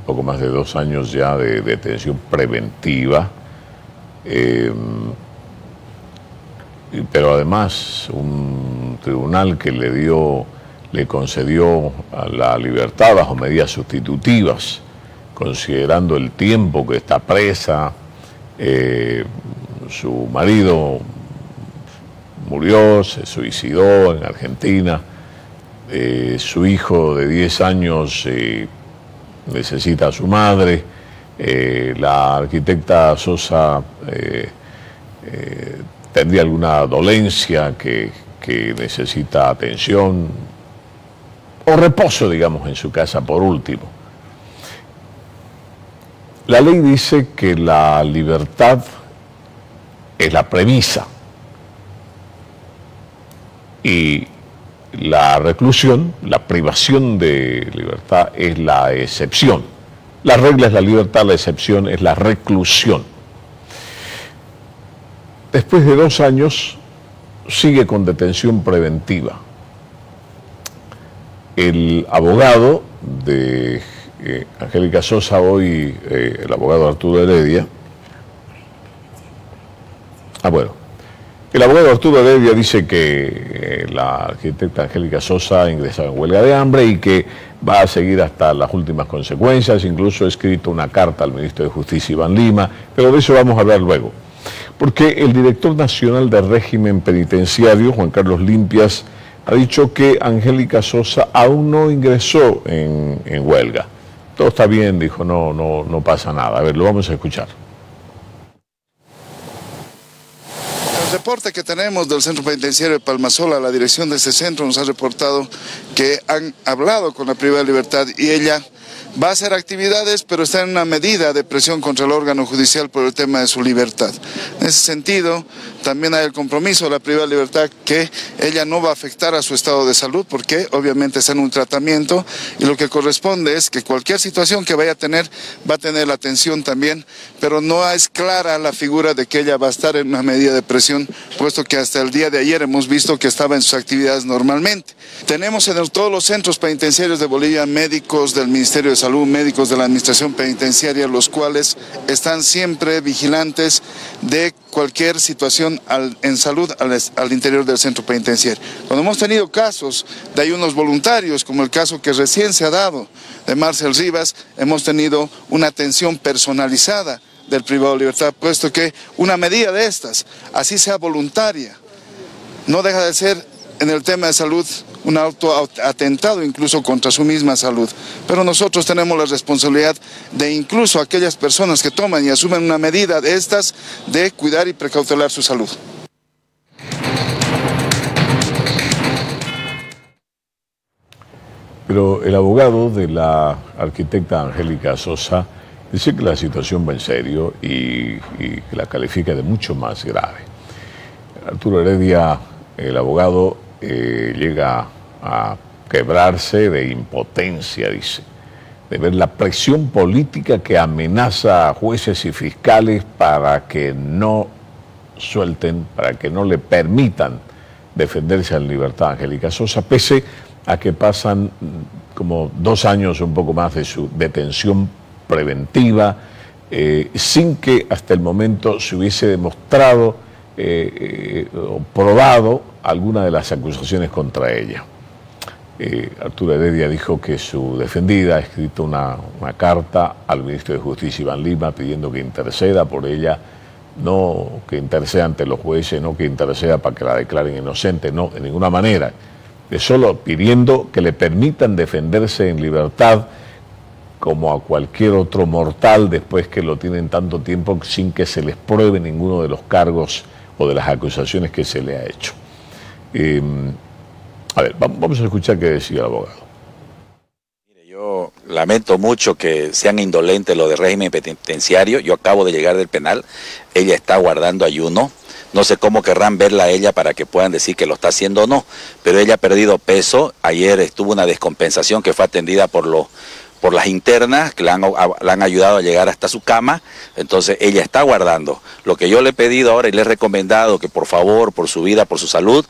poco más de 2 años ya de detención preventiva, pero además un tribunal que le concedió a la libertad bajo medidas sustitutivas, considerando el tiempo que está presa. Su marido murió, se suicidó en Argentina. Su hijo de 10 años necesita a su madre. La arquitecta Sosa tendría alguna dolencia que necesita atención o reposo, digamos, en su casa por último. La ley dice que la libertad es la premisa y la reclusión, la privación de libertad es la excepción. La regla es la libertad, la excepción es la reclusión. Después de 2 años sigue con detención preventiva. El abogado de Angélica Sosa, hoy el abogado Arturo Heredia, el abogado Arturo Heredia dice que la arquitecta Angélica Sosa ha ingresado en huelga de hambre y que va a seguir hasta las últimas consecuencias. Incluso ha escrito una carta al ministro de Justicia, Iván Lima, pero de eso vamos a hablar luego. Porque el director nacional del régimen penitenciario, Juan Carlos Limpias, ha dicho que Angélica Sosa aún no ingresó en huelga. Todo está bien, dijo, no pasa nada. A ver, lo vamos a escuchar. El reporte que tenemos del Centro Penitenciario de Palmasola, la dirección de ese centro nos ha reportado que han hablado con la privada de libertad y ella va a hacer actividades, pero está en una medida de presión contra el órgano judicial por el tema de su libertad. En ese sentido, también hay el compromiso de la privada de libertad que ella no va a afectar a su estado de salud, porque obviamente está en un tratamiento y lo que corresponde es que cualquier situación que vaya a tener, va a tener la atención también, pero no es clara la figura de que ella va a estar en una medida de presión, puesto que hasta el día de ayer hemos visto que estaba en sus actividades normalmente. Tenemos en todos los centros penitenciarios de Bolivia médicos del Ministerio de Salud, médicos de la Administración Penitenciaria, los cuales están siempre vigilantes de cualquier situación en salud al interior del centro penitenciario. Cuando hemos tenido casos de ayunos voluntarios, como el caso que recién se ha dado de Marcel Rivas, hemos tenido una atención personalizada del privado de libertad, puesto que una medida de estas, así sea voluntaria, no deja de ser en el tema de salud un autoatentado incluso contra su misma salud. Pero nosotros tenemos la responsabilidad de incluso aquellas personas que toman y asumen una medida de estas, de cuidar y precautelar su salud. Pero el abogado de la arquitecta Angélica Sosa dice que la situación va en serio y que la califica de mucho más grave. Arturo Heredia, el abogado, llega a quebrarse de impotencia, dice, de ver la presión política que amenaza a jueces y fiscales para que no suelten, para que no le permitan defenderse en libertad a Angélica Sosa, pese a que pasan como 2 años, un poco más, de su detención preventiva, sin que hasta el momento se hubiese demostrado o probado alguna de las acusaciones contra ella. Arturo Heredia dijo que su defendida ha escrito una carta al ministro de Justicia, Iván Lima, pidiendo que interceda por ella, no que interceda ante los jueces, no que interceda para que la declaren inocente, no, de ninguna manera. Es solo pidiendo que le permitan defenderse en libertad como a cualquier otro mortal después que lo tienen tanto tiempo sin que se les pruebe ninguno de los cargos o de las acusaciones que se le ha hecho. A ver, vamos a escuchar qué decía el abogado. Mire, yo lamento mucho que sean indolentes los del régimen penitenciario. Yo acabo de llegar del penal, ella está guardando ayuno. No sé cómo querrán verla a ella para que puedan decir que lo está haciendo o no, pero ella ha perdido peso. Ayer estuvo una descompensación que fue atendida por por las internas que la han ayudado a llegar hasta su cama. Entonces ella está aguardando. Lo que yo le he pedido ahora y le he recomendado que por favor, por su vida, por su salud,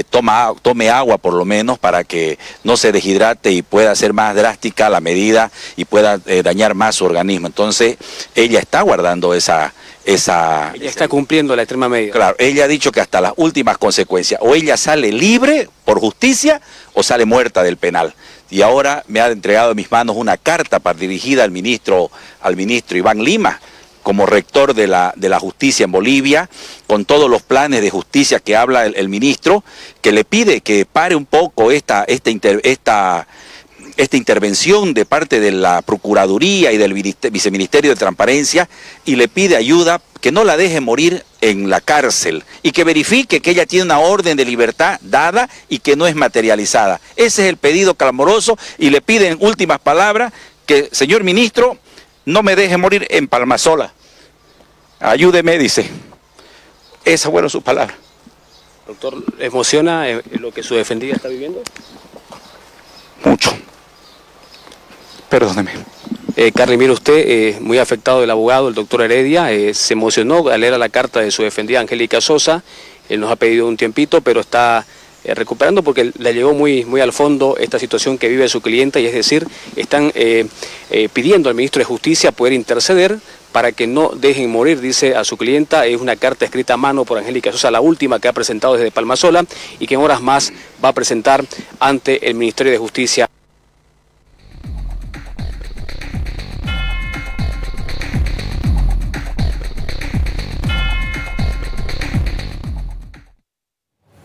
tome agua por lo menos para que no se deshidrate y pueda ser más drástica la medida y pueda dañar más su organismo. Entonces ella está aguardando ella está cumpliendo la extrema medida. Claro, ella ha dicho que hasta las últimas consecuencias, o ella sale libre por justicia o sale muerta del penal. Y ahora me ha entregado en mis manos una carta dirigida al ministro Iván Lima, como rector de la justicia en Bolivia, con todos los planes de justicia que habla el ministro, que le pide que pare un poco esta intervención de parte de la Procuraduría y del Viceministerio de Transparencia, y le pide ayuda, que no la deje morir en la cárcel y que verifique que ella tiene una orden de libertad dada y que no es materializada. Ese es el pedido clamoroso, y le pide en últimas palabras que, señor ministro, no me deje morir en Palmasola. Ayúdeme, dice. Esas fueron sus palabras. Doctor, ¿le emociona lo que su defendida está viviendo? Mucho. Perdóneme. Carly, mire usted, muy afectado el abogado, el doctor Heredia, se emocionó al leer la carta de su defendida Angélica Sosa. Él nos ha pedido un tiempito, pero está recuperando porque le llegó muy al fondo esta situación que vive su clienta, y es decir, están pidiendo al ministro de Justicia poder interceder para que no dejen morir, dice, a su clienta. Es una carta escrita a mano por Angélica Sosa, la última que ha presentado desde Palmasola, y que en horas más va a presentar ante el Ministerio de Justicia.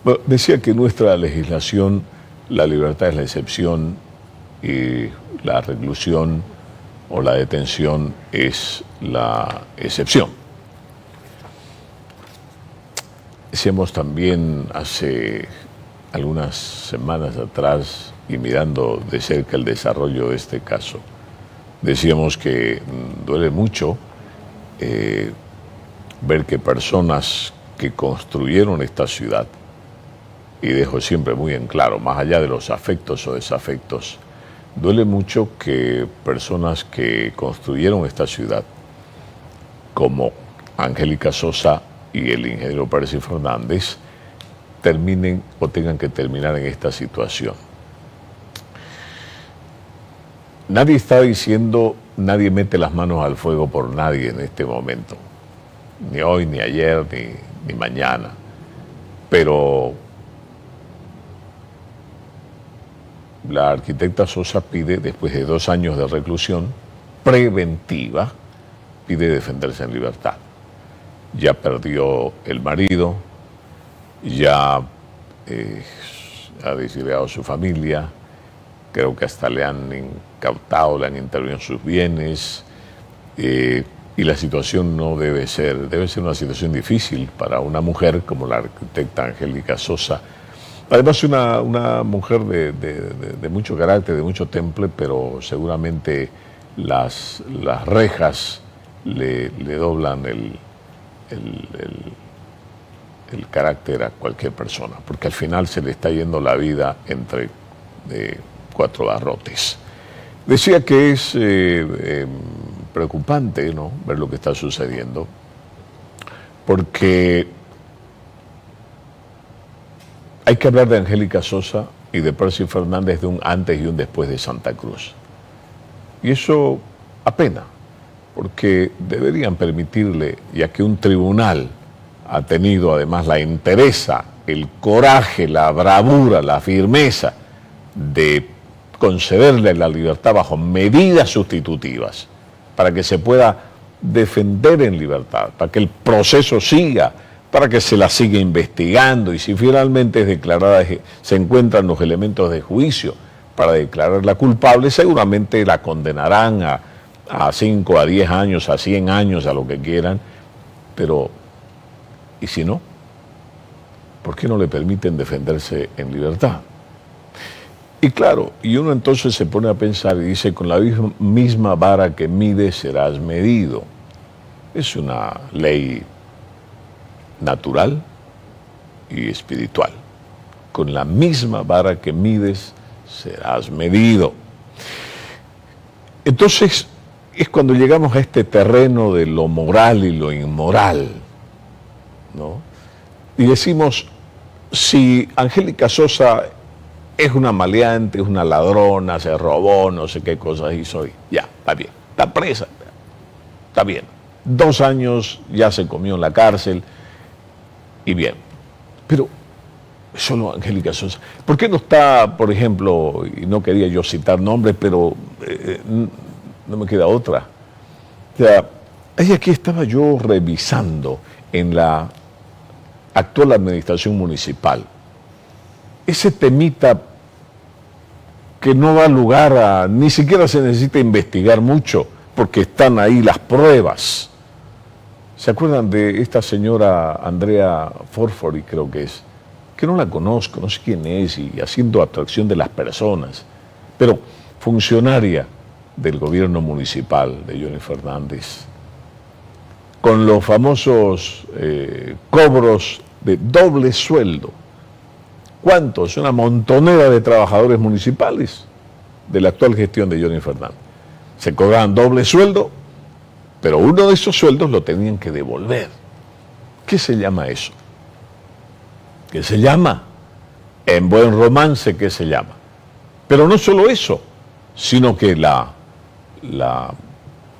Bueno, decía que en nuestra legislación la libertad es la excepción y la reclusión o la detención es la excepción. Decíamos también hace algunas semanas atrás, y mirando de cerca el desarrollo de este caso, decíamos que duele mucho ver que personas que construyeron esta ciudad, y dejo siempre muy en claro, más allá de los afectos o desafectos, duele mucho que personas que construyeron esta ciudad, como Angélica Sosa y el ingeniero Percy Fernández, terminen o tengan que terminar en esta situación. Nadie está diciendo, nadie mete las manos al fuego por nadie en este momento, ni hoy, ni ayer, ni mañana, pero la arquitecta Sosa pide, después de 2 años de reclusión preventiva, pide defenderse en libertad. Ya perdió el marido, ya ha desligado su familia, creo que hasta le han incautado, le han intervenido sus bienes, y la situación no debe ser una situación difícil para una mujer como la arquitecta Angélica Sosa. Además, una mujer de mucho carácter, de mucho temple, pero seguramente las rejas le doblan el carácter a cualquier persona, porque al final se le está yendo la vida entre 4 barrotes. Decía que es preocupante, ¿no?, ver lo que está sucediendo, porque hay que hablar de Angélica Sosa y de Percy Fernández de un antes y un después de Santa Cruz. Y eso apena, porque deberían permitirle, ya que un tribunal ha tenido además la entereza, el coraje, la bravura, la firmeza de concederle la libertad bajo medidas sustitutivas para que se pueda defender en libertad, para que el proceso siga, para que se la siga investigando, y si finalmente es declarada, se encuentran los elementos de juicio para declararla culpable, seguramente la condenarán a 5, a 10 años, a 100 años, a lo que quieran. Pero, ¿y si no? ¿Por qué no le permiten defenderse en libertad? Y claro, y uno entonces se pone a pensar y dice, con la misma vara que mides serás medido. Es una ley natural y espiritual. Con la misma vara que mides serás medido. Entonces, es cuando llegamos a este terreno de lo moral y lo inmoral, ¿no? Y decimos, si Angélica Sosa es una maleante, es una ladrona, se robó, no sé qué cosas hizo, ya, está bien, está presa, está bien. 2 años ya se comió en la cárcel, y bien. Pero solo Angélica Sosa. ¿Por qué no está, por ejemplo, y no quería yo citar nombres, pero no me queda otra? O sea, ahí aquí estaba yo revisando en la actual administración municipal ese temita que no da lugar a, ni siquiera se necesita investigar mucho, porque están ahí las pruebas. ¿Se acuerdan de esta señora Andrea Forfori, creo que es? Que no la conozco, no sé quién es, y haciendo atracción de las personas, pero funcionaria del gobierno municipal de Johnny Fernández, con los famosos cobros de doble sueldo. ¿Cuántos? Una montonera de trabajadores municipales de la actual gestión de Johnny Fernández. Se cobraban doble sueldo, pero uno de esos sueldos lo tenían que devolver. ¿Qué se llama eso? ¿Qué se llama? En buen romance, ¿qué se llama? Pero no solo eso, sino que la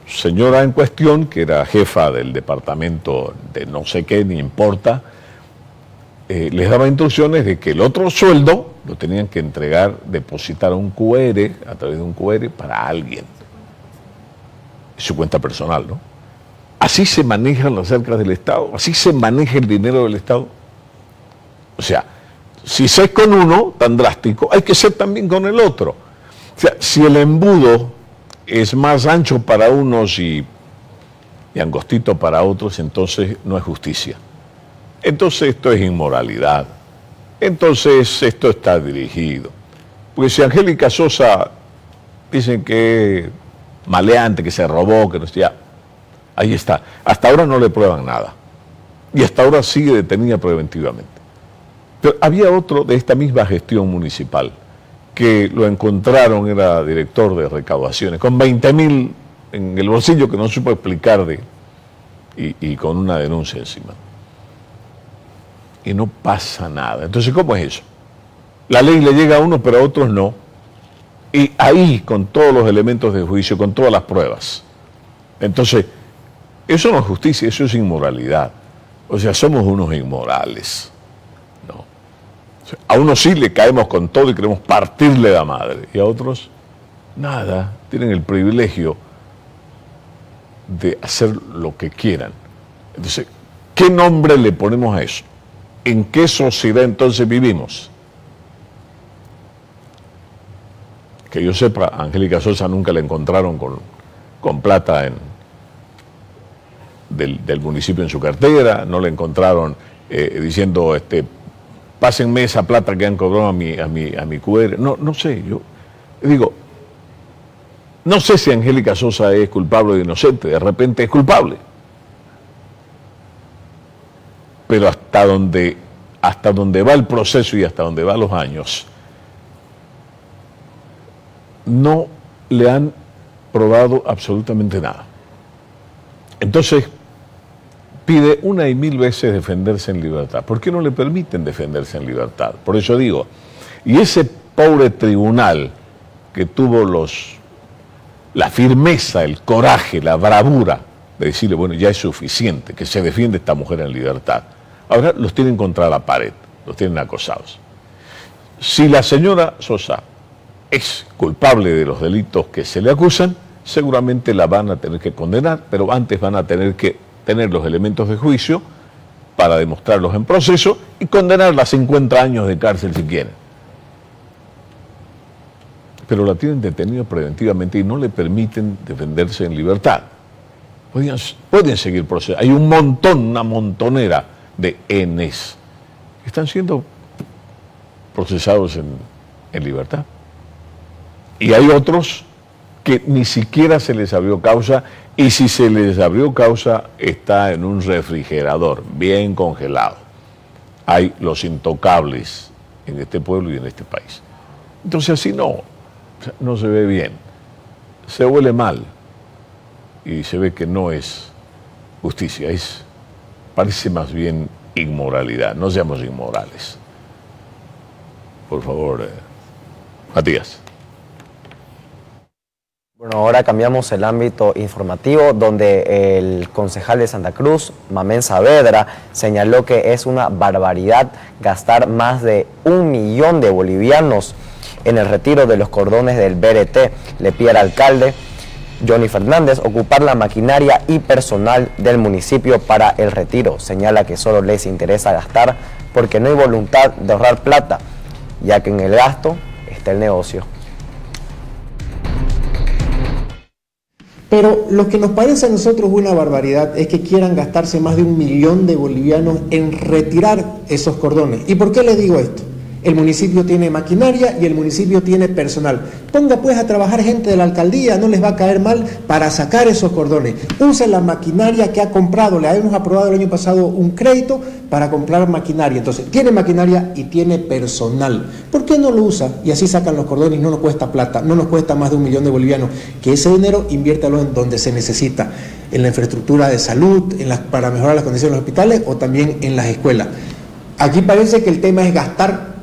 señora en cuestión, que era jefa del departamento de no sé qué, ni importa, les daba instrucciones de que el otro sueldo lo tenían que entregar, depositar un QR, a través de un QR, para alguien. Su cuenta personal, ¿no? Así se manejan las arcas del Estado, así se maneja el dinero del Estado. O sea, si se es con uno tan drástico, hay que ser también con el otro. O sea, si el embudo es más ancho para unos y angostito para otros, entonces no es justicia. Entonces esto es inmoralidad. Entonces esto está dirigido. Porque si Angélica Sosa dicen que maleante, que se robó, que no sé, ya, ahí está. Hasta ahora no le prueban nada. Y hasta ahora sigue detenida preventivamente. Pero había otro de esta misma gestión municipal que lo encontraron, era director de recaudaciones, con 20.000 en el bolsillo que no supo explicar y con una denuncia encima. Y no pasa nada. Entonces, ¿cómo es eso? La ley le llega a uno, pero a otros no. Y ahí, con todos los elementos de juicio, con todas las pruebas. Entonces, eso no es justicia, eso es inmoralidad. O sea, somos unos inmorales. No. O sea, a unos sí le caemos con todo y queremos partirle la madre. Y a otros, nada. Tienen el privilegio de hacer lo que quieran. Entonces, ¿qué nombre le ponemos a eso? ¿En qué sociedad entonces vivimos? Que yo sepa, a Angélica Sosa nunca la encontraron con plata del municipio en su cartera, no la encontraron diciendo, pásenme esa plata que han cobrado a mi QR. No sé, yo digo, no sé si Angélica Sosa es culpable o inocente, de repente es culpable. Pero hasta donde va el proceso y hasta donde van los años, no le han probado absolutamente nada. Entonces, pide 1 y 1000 veces defenderse en libertad. ¿Por qué no le permiten defenderse en libertad? Por eso digo, y ese pobre tribunal que tuvo la firmeza, el coraje, la bravura de decirle, bueno, ya es suficiente, que se defiende esta mujer en libertad. Ahora los tienen contra la pared, los tienen acosados. Si la señora Sosa es culpable de los delitos que se le acusan, seguramente la van a tener que condenar, pero antes van a tener que tener los elementos de juicio para demostrarlos en proceso y condenarla a 50 años de cárcel si quieren. Pero la tienen detenida preventivamente y no le permiten defenderse en libertad. Pueden seguir proceso. Hay un montón, una montonera de Ns que están siendo procesados en libertad. Y hay otros que ni siquiera se les abrió causa, y si se les abrió causa está en un refrigerador, bien congelado. Hay los intocables en este pueblo y en este país. Entonces así no se ve bien. se huele mal y se ve que no es justicia, parece más bien inmoralidad. No seamos inmorales. Por favor, Matías. Bueno, ahora cambiamos el ámbito informativo, donde el concejal de Santa Cruz, Mamén Saavedra, señaló que es una barbaridad gastar más de 1 millón de bolivianos en el retiro de los cordones del BRT. Le pide al alcalde, Johnny Fernández, ocupar la maquinaria y personal del municipio para el retiro. Señala que solo les interesa gastar porque no hay voluntad de ahorrar plata, ya que en el gasto está el negocio. Pero lo que nos parece a nosotros una barbaridad es que quieran gastarse más de 1 millón de bolivianos en retirar esos cordones. ¿Y por qué les digo esto? El municipio tiene maquinaria y el municipio tiene personal. Ponga pues a trabajar gente de la alcaldía, no les va a caer mal, para sacar esos cordones. Use la maquinaria que ha comprado. Le habíamos aprobado el año pasado un crédito para comprar maquinaria. Entonces, tiene maquinaria y tiene personal. ¿Por qué no lo usa? Y así sacan los cordones y no nos cuesta plata, no nos cuesta más de 1 millón de bolivianos. Que ese dinero inviértalo en donde se necesita, en la infraestructura de salud, para mejorar las condiciones de los hospitales o también en las escuelas. Aquí parece que el tema es gastar,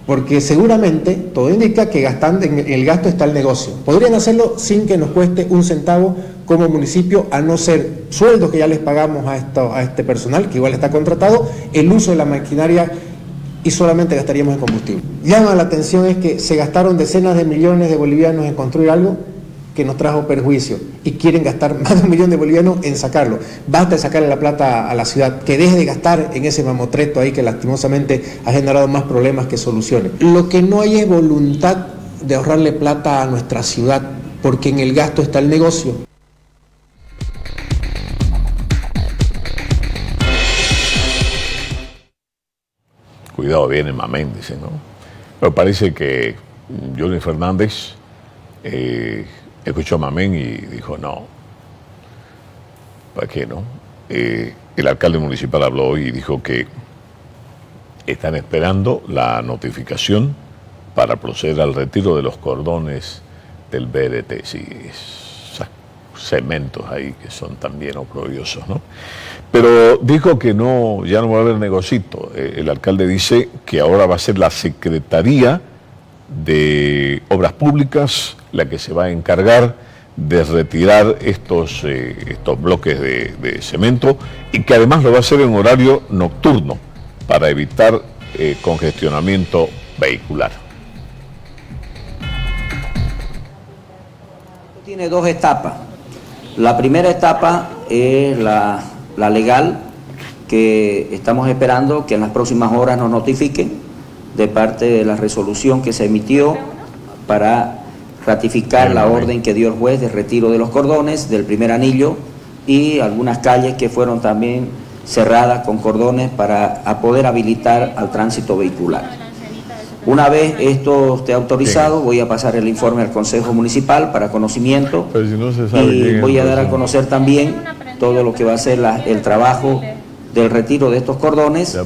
porque seguramente todo indica que gastando en el gasto está el negocio. Podrían hacerlo sin que nos cueste 1 centavo como municipio, a no ser sueldos que ya les pagamos a este personal, que igual está contratado, el uso de la maquinaria, y solamente gastaríamos en combustible. Llama la atención es que se gastaron decenas de millones de bolivianos en construir algo que nos trajo perjuicio y quieren gastar más de 1 millón de bolivianos en sacarlo. Basta de sacarle la plata a la ciudad, que deje de gastar en ese mamotreto ahí que lastimosamente ha generado más problemas que soluciones. Lo que no hay es voluntad de ahorrarle plata a nuestra ciudad, porque en el gasto está el negocio. Cuidado, viene Mamén, dice, ¿no? Pero parece que Johnny Fernández escuchó a Mamén y dijo, no, ¿para qué no? El alcalde municipal habló hoy y dijo que están esperando la notificación para proceder al retiro de los cordones del BRT. Sí, cementos ahí que son también oprobiosos, ¿no? Pero dijo que no, ya no va a haber negocito. El alcalde dice que ahora va a ser la Secretaría de Obras Públicas la que se va a encargar de retirar estos bloques de cemento, y que además lo va a hacer en horario nocturno para evitar congestionamiento vehicular. Tiene 2 etapas. La primera etapa es la legal, que estamos esperando que en las próximas horas nos notifiquen de parte de la resolución que se emitió para ratificar la orden que dio el juez de retiro de los cordones del primer anillo y algunas calles que fueron también cerradas con cordones para poder habilitar al tránsito vehicular. Una vez esto esté autorizado, voy a pasar el informe al Consejo Municipal para conocimiento, y voy a dar a conocer también todo lo que va a ser el trabajo del retiro de estos cordones,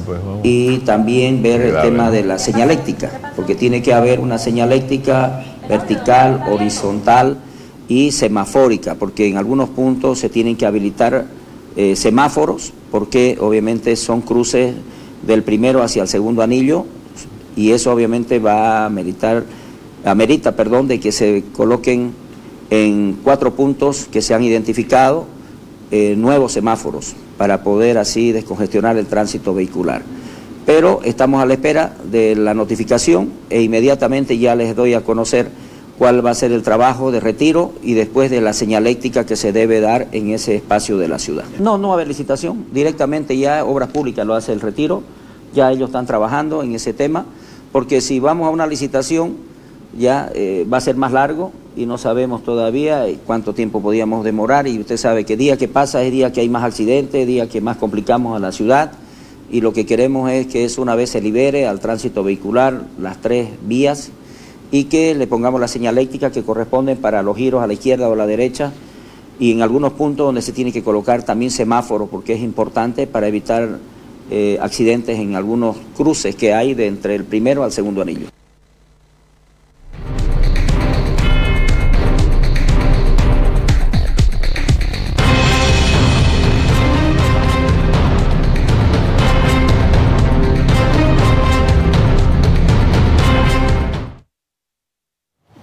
y también ver el tema de la señaléctica, porque tiene que haber una señaléctica vertical, horizontal y semafórica, porque en algunos puntos se tienen que habilitar semáforos, porque obviamente son cruces del primero hacia el segundo anillo, y eso obviamente va a amerita de que se coloquen en 4 puntos que se han identificado nuevos semáforos para poder así descongestionar el tránsito vehicular. Pero estamos a la espera de la notificación e inmediatamente ya les doy a conocer cuál va a ser el trabajo de retiro y después de la señaléctica que se debe dar en ese espacio de la ciudad. No va a haber licitación, directamente ya Obras Públicas lo hace el retiro, ya ellos están trabajando en ese tema, porque si vamos a una licitación ya va a ser más largo y no sabemos todavía cuánto tiempo podíamos demorar, y usted sabe que día que pasa es día que hay más accidentes, día que más complicamos a la ciudad, y lo que queremos es que eso una vez se libere al tránsito vehicular, las 3 vías, y que le pongamos la señaléctica que corresponde para los giros a la izquierda o a la derecha, y en algunos puntos donde se tiene que colocar también semáforos, porque es importante para evitar accidentes en algunos cruces que hay de entre el primero al segundo anillo.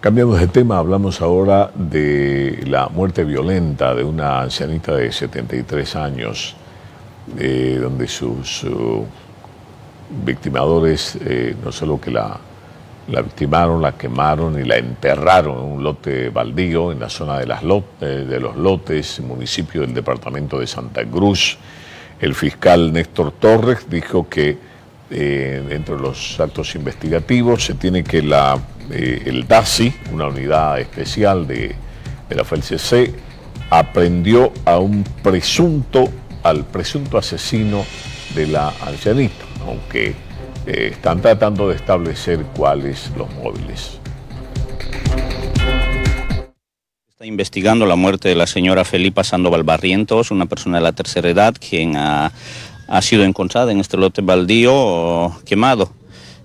Cambiamos de tema, hablamos ahora de la muerte violenta de una ancianita de 73 años, donde sus victimadores no solo que la victimaron, la quemaron y la enterraron en un lote baldío en la zona de los lotes, municipio del departamento de Santa Cruz. El fiscal Néstor Torres dijo que dentro de los actos investigativos se tiene que el DASI, una unidad especial de la FELCC, aprendió al presunto asesino de la ancianita, aunque están tratando de establecer cuáles los móviles. Está investigando la muerte de la señora Felipa Sandoval Barrientos, una persona de la tercera edad, quien ha sido encontrada en este lote baldío quemado.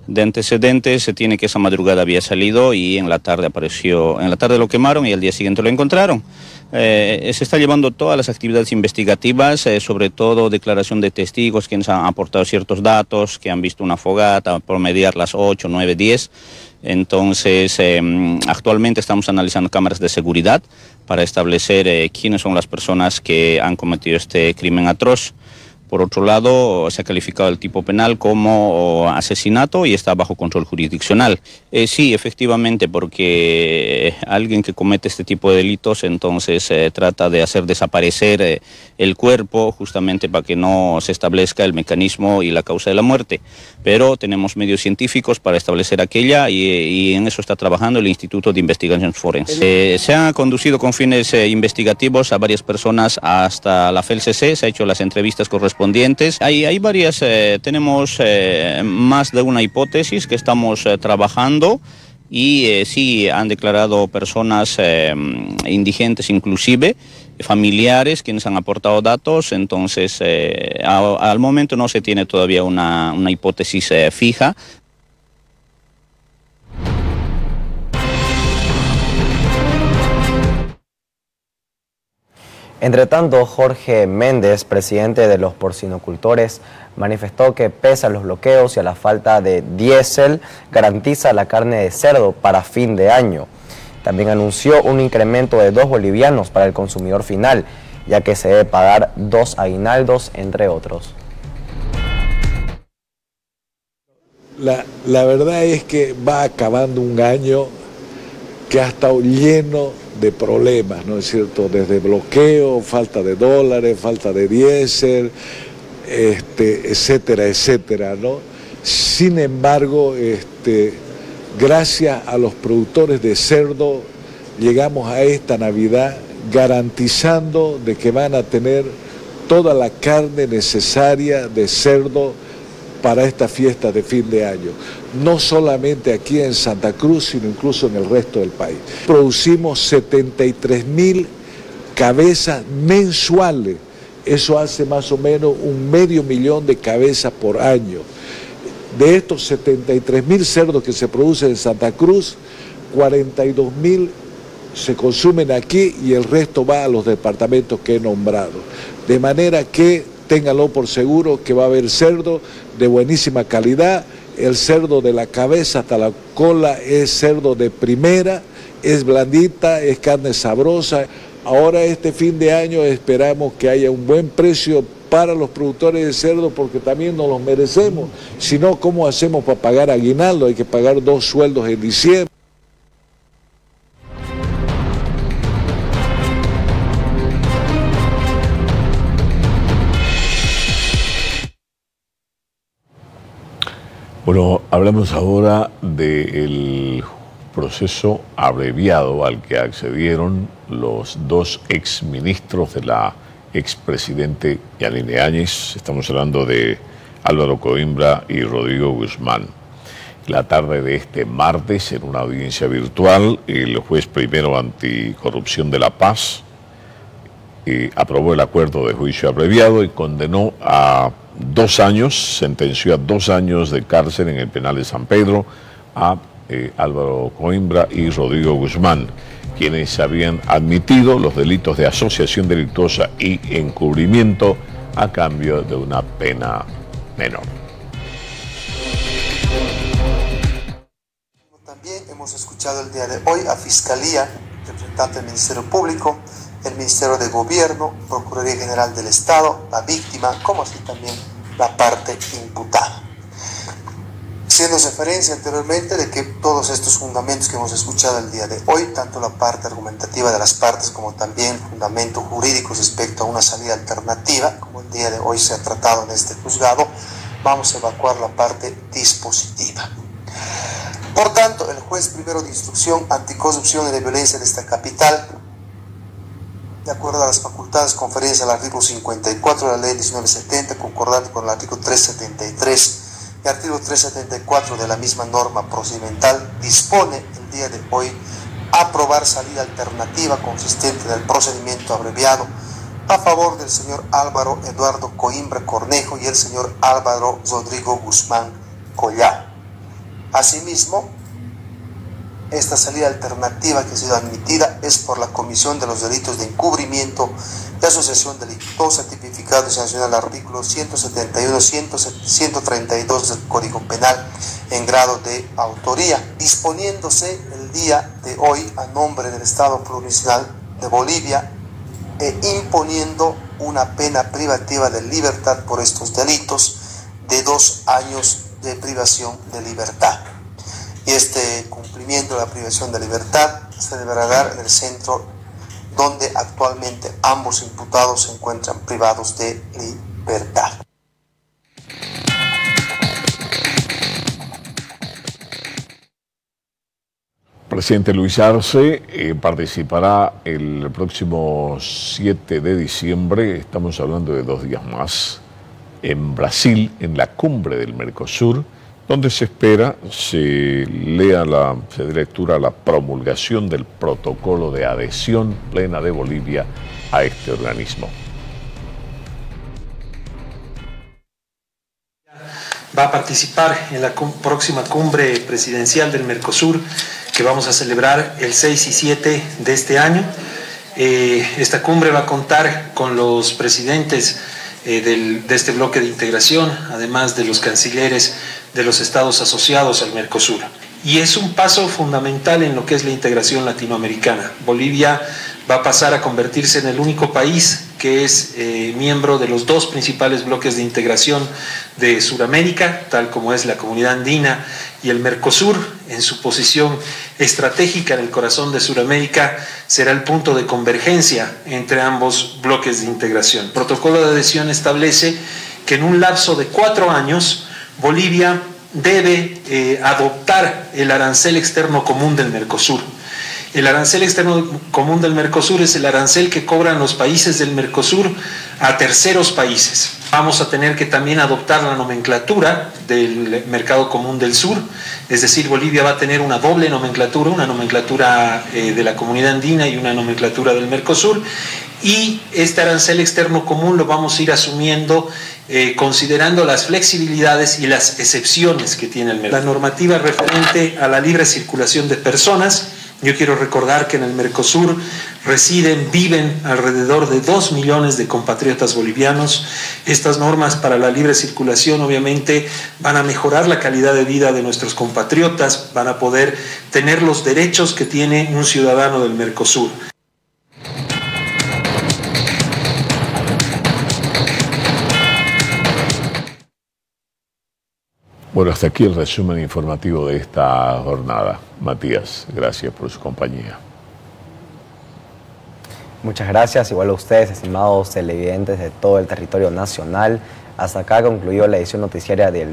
De antecedentes se tiene que esa madrugada había salido y en la tarde lo quemaron y al día siguiente lo encontraron. Se está llevando todas las actividades investigativas, sobre todo declaración de testigos quienes han aportado ciertos datos, que han visto una fogata promediar las 8, 9, 10. Entonces, actualmente estamos analizando cámaras de seguridad para establecer quiénes son las personas que han cometido este crimen atroz. Por otro lado, se ha calificado el tipo penal como asesinato y está bajo control jurisdiccional. Sí, efectivamente, porque alguien que comete este tipo de delitos, entonces trata de hacer desaparecer el cuerpo justamente para que no se establezca el mecanismo y la causa de la muerte. Pero tenemos medios científicos para establecer aquella y en eso está trabajando el Instituto de Investigaciones Forenses. Se han conducido con fines investigativos a varias personas hasta la FELCC, se han hecho las entrevistas correspondientes. Hay varias, tenemos más de una hipótesis que estamos trabajando y sí han declarado personas indigentes inclusive, familiares quienes han aportado datos, entonces al momento no se tiene todavía una hipótesis fija. Entre tanto, Jorge Méndez, presidente de los porcinocultores, manifestó que pese a los bloqueos y a la falta de diésel, garantiza la carne de cerdo para fin de año. También anunció un incremento de 2 bolivianos para el consumidor final, ya que se debe pagar 2 aguinaldos, entre otros. La verdad es que va acabando un año que ha estado lleno de problemas, ¿no es cierto? Desde bloqueo, falta de dólares, falta de diésel, etcétera, etcétera, ¿no? Sin embargo, gracias a los productores de cerdo, llegamos a esta Navidad garantizando de que van a tener toda la carne necesaria de cerdo para esta fiesta de fin de año, no solamente aquí en Santa Cruz, sino incluso en el resto del país. Producimos 73.000 cabezas mensuales, eso hace más o menos 500.000 de cabezas por año. De estos 73.000 cerdos que se producen en Santa Cruz, 42.000 se consumen aquí y el resto va a los departamentos que he nombrado. De manera que ténganlo por seguro que va a haber cerdo de buenísima calidad. El cerdo de la cabeza hasta la cola es cerdo de primera, es blandita, es carne sabrosa. Ahora este fin de año esperamos que haya un buen precio para los productores de cerdo porque también nos los merecemos. Si no, ¿cómo hacemos para pagar aguinaldo? Hay que pagar 2 sueldos en diciembre. Bueno, hablamos ahora del proceso abreviado al que accedieron los 2 exministros de la expresidente Yanine Áñez. Estamos hablando de Álvaro Coimbra y Rodrigo Guzmán. La tarde de este martes, en una audiencia virtual, el juez primero anticorrupción de La Paz aprobó el acuerdo de juicio abreviado y condenó a 2 años, sentenció a 2 años de cárcel en el penal de San Pedro a Álvaro Coimbra y Rodrigo Guzmán, quienes habían admitido los delitos de asociación delictuosa y encubrimiento a cambio de una pena menor. También hemos hemos escuchado el día de hoy a Fiscalía, representante del Ministerio Público, el Ministerio de Gobierno, Procuraduría General del Estado, la víctima, como así también la parte imputada. Haciendo referencia anteriormente de que todos estos fundamentos que hemos escuchado el día de hoy, tanto la parte argumentativa de las partes como también fundamentos jurídicos respecto a una salida alternativa, como el día de hoy se ha tratado en este juzgado, vamos a evacuar la parte dispositiva. Por tanto, el juez primero de instrucción anticorrupción y de violencia de esta capital, de acuerdo a las facultades conferidas al artículo 54 de la ley 1970, concordante con el artículo 373 y artículo 374 de la misma norma procedimental, dispone el día de hoy aprobar salida alternativa consistente del procedimiento abreviado a favor del señor Álvaro Eduardo Coimbra Cornejo y el señor Álvaro Rodrigo Guzmán Collá. Asimismo, esta salida alternativa que ha sido admitida es por la comisión de los delitos de encubrimiento y asociación delictuosa tipificado y sancionado en el artículo 171, 132 del Código Penal en grado de autoría, disponiéndose el día de hoy a nombre del Estado Plurinacional de Bolivia e imponiendo una pena privativa de libertad por estos delitos de 2 años de privación de libertad. Y este cumplimiento de la privación de libertad se deberá dar en el centro donde actualmente ambos imputados se encuentran privados de libertad. Presidente Luis Arce participará el próximo 7 de diciembre, estamos hablando de 2 días más, en Brasil, en la cumbre del Mercosur, donde se espera se dé lectura a la promulgación del protocolo de adhesión plena de Bolivia a este organismo. Va a participar en la próxima cumbre presidencial del Mercosur, que vamos a celebrar el 6 y 7 de este año. Esta cumbre va a contar con los presidentes de este bloque de integración, además de los cancilleres de los estados asociados al Mercosur. Y es un paso fundamental en lo que es la integración latinoamericana. Bolivia va a pasar a convertirse en el único país que es miembro de los 2 principales bloques de integración de Sudamérica, tal como es la Comunidad Andina y el Mercosur. En su posición estratégica en el corazón de Sudamérica, será el punto de convergencia entre ambos bloques de integración. El protocolo de adhesión establece que en un lapso de 4 años, Bolivia debe adoptar el arancel externo común del Mercosur. El arancel externo común del Mercosur es el arancel que cobran los países del Mercosur a terceros países. Vamos a tener que también adoptar la nomenclatura del Mercado Común del Sur, es decir, Bolivia va a tener una doble nomenclatura, una nomenclatura de la Comunidad Andina y una nomenclatura del Mercosur, y este arancel externo común lo vamos a ir asumiendo considerando las flexibilidades y las excepciones que tiene el Mercosur. La normativa referente a la libre circulación de personas. Yo quiero recordar que en el Mercosur viven alrededor de 2 millones de compatriotas bolivianos. Estas normas para la libre circulación obviamente van a mejorar la calidad de vida de nuestros compatriotas, van a poder tener los derechos que tiene un ciudadano del Mercosur. Bueno, hasta aquí el resumen informativo de esta jornada. Matías, gracias por su compañía. Muchas gracias, igual a ustedes, estimados televidentes de todo el territorio nacional. Hasta acá concluyó la edición noticiaria del